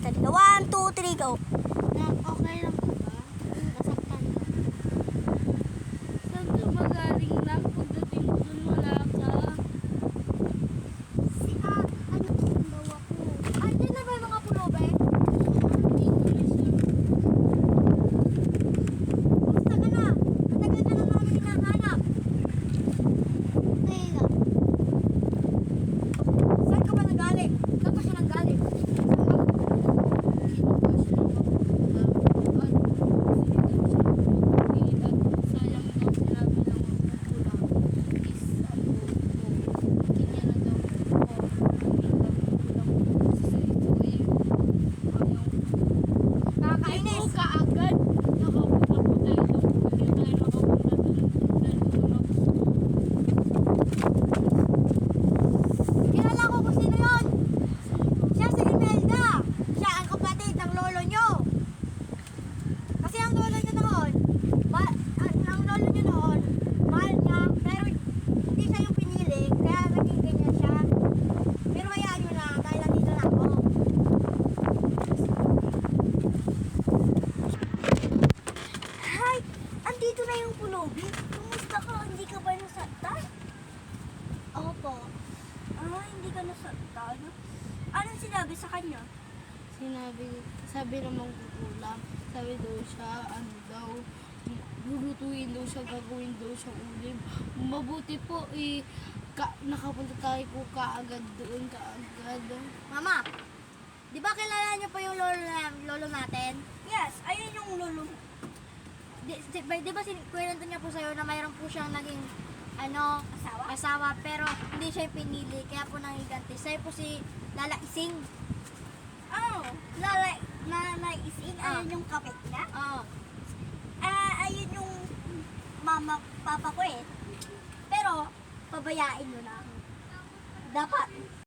Dali ka. 1, 2, 3, go. Okay lang po ba? Nasaktan ka. Saan ka ba galing lang? Pagdating ko dun wala ka. Ano yung bawa ko? Andyan na ba yung mga pulubi? Hindi ko na siya. Basta ka na. Matagal ka na namin hinahanap. Teka. Saan ka ba nanggaling? Saan ba siya nanggaling? Nakakainis. Kaagad. Nakapunta po tayo doon. Hindi tayo nakapunta doon. Kilala ko kung sino yun. Siya si Imelda. Siya ang kapatid ng lolo nyo. Kasi ang lolo nyo noon, mahal niya, pero hindi siya yung pinili, kaya naging ganyan siya. Pero hayaan nyo na, dahil nandito na ako. Hi! Andito na yung pulubi. Kumusta ka? Hindi ka ba nasaktan? Opo. Hindi ka nasaktan? Anong sinabi sa kanya? Sabi namang kukulam. Sabi daw siya, ano daw, lulutuin daw siya, gagawin daw siya ulim. Mabuti po, nakapunta tayo po kaagad doon, kaagad. Mama, di ba kilala niyo pa yung lolo natin? Yes, ayun yung lolo. Di ba kwento niya po sa'yo na mayroon po siyang naging asawa, pero hindi siya yung pinili, kaya po nangiganti. Sa'yo po si Lala Ising. Oh, Lala Ising, ayun yung kapit niya? Oo. Ayun yung papa ko eh. Pero, pabayain mo na. Dapat,